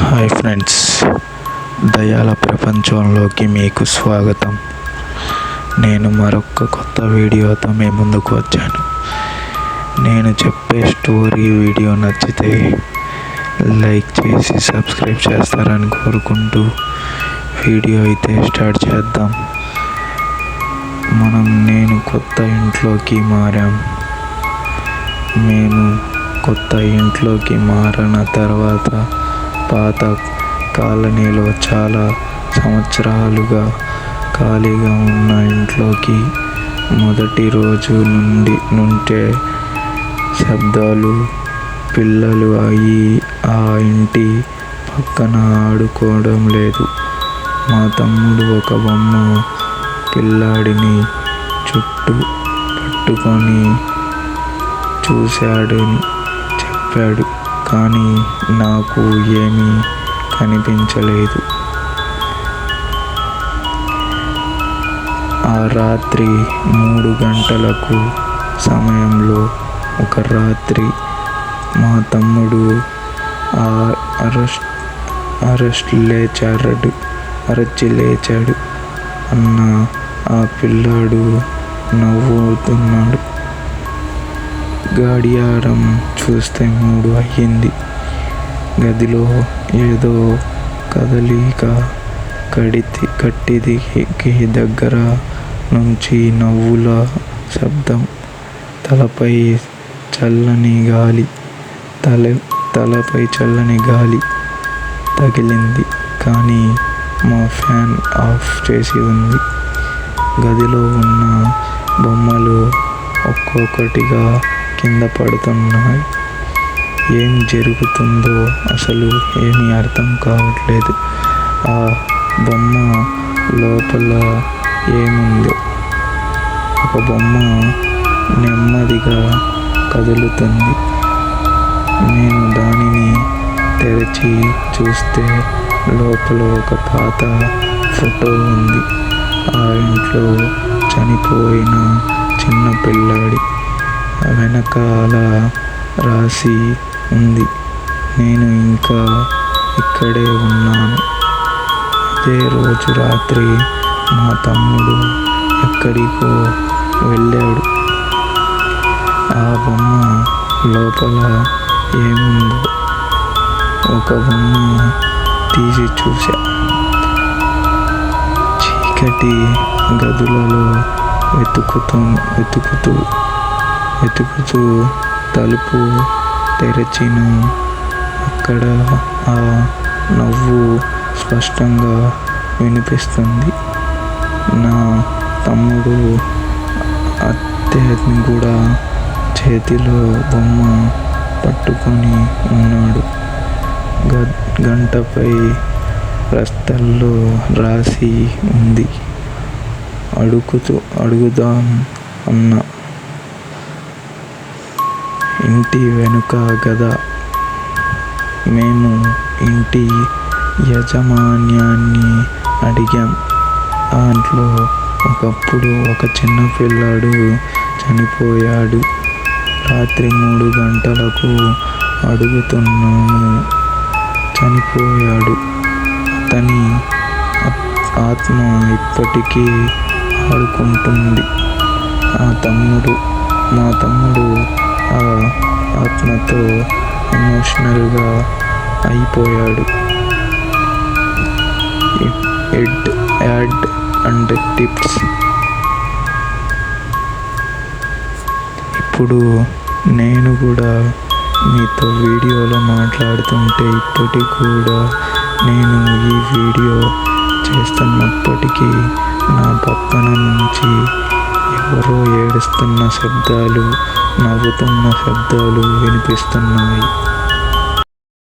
Hi friends, దయ్యాల ప్రపంచంలోకి మీకు స్వాగతం. నేను మరొక కొత్త వీడియోతో మీ ముందుకు వచ్చాను. నేను చెప్పే స్టోరీ వీడియో నచ్చితే లైక్ చేసి సబ్స్క్రైబ్ చేస్తారని కోరుకుంటూ వీడియో అయితే స్టార్ట్ చేద్దాం. నేను కొత్త ఇంట్లోకి మారాం. మేము కొత్త ఇంట్లోకి మారిన తర్వాత పాత కాలనీలో చాలా సంవత్సరాలుగా ఖాళీగా ఉన్న ఇంట్లోకి మొదటి రోజు నుండే శబ్దాలు. పిల్లలు ఆ ఇంటి పక్కన ఆడుకోవడం లేదు. మా తమ్ముడు ఒక బొమ్మ పిల్లాడిని చుట్టూ పట్టుకొని చూశాడని చెప్పాడు, కానీ నాకు ఏమీ కనిపించలేదు. ఆ రాత్రి 3 గంటలకు సమయంలో ఒక రాత్రి మా తమ్ముడు అరచి లేచాడు. అన్న ఆ పిల్లాడు నవ్వుతున్నాడు. గడియారం చూస్తే 3 అయ్యింది. గదిలో ఏదో కదలిక. కట్టికి దగ్గర నుంచి నవ్వుల శబ్దం. తలపై చల్లని గాలి తగిలింది, కానీ మా ఫ్యాన్ ఆఫ్ చేసి ఉంది. గదిలో ఉన్న బొమ్మలు ఒక్కొక్కటిగా కింద పడుతున్నాయి. ఏం జరుగుతుందో అసలు ఏమీ అర్థం కావట్లేదు. ఆ బొమ్మ లోపల ఏముందో. ఒక బొమ్మ నెమ్మదిగా కదులుతుంది. నేను దానిని తెరిచి చూస్తే లోపల ఒక పాత ఫోటో ఉంది. ఆ ఇంట్లో చనిపోయిన చిన్న పిల్లాడి వెనకాల రాసి ఉంది, నేను ఇంకా ఇక్కడే ఉన్నాను. అదే రోజు రాత్రి మా తమ్ముడు ఎక్కడికో వెళ్ళాడు. ఆ బొమ్మ లోపల ఏముందో ఒక బొమ్మ తీసి చూశా. చీకటి గదులలో వెతుకుతూ తలుపు తెరిచిన అక్కడ ఆ నవ్వు స్పష్టంగా వినిపిస్తుంది. నా తమ్ముడు అత్తయ్యని కూడా చేతిలో బొమ్మ పట్టుకొని ఉన్నాడు. గంటపై రస్తల్లో రాసి ఉంది, అడుగుదాం అన్న. ఇంటి వెనుక గద. మేము ఇంటి యాజమాన్యాన్ని అడిగాం. దాంట్లో ఒకప్పుడు ఒక చిన్న పిల్లాడు చనిపోయాడు. రాత్రి 3 గంటలకు అడుగుతున్నాము. చనిపోయాడు. అతని ఆత్మ ఇప్పటికీ ఆడుకుంటుంది. మా తమ్ముడు ఆ ఆత్మతో ఎమోషనల్గా అయిపోయాడు. Add and tips. ఇప్పుడు నేను కూడా మీతో వీడియోలో మాట్లాడుతుంటే ఇప్పటికి కూడా నేను ఈ వీడియో చేస్తున్నప్పటికీ నా పక్కన నుంచి ఎవరో ఏడుస్తున్న శబ్దాలు, నవ్వుతున్న శబ్దాలు వినిపిస్తున్నాయి.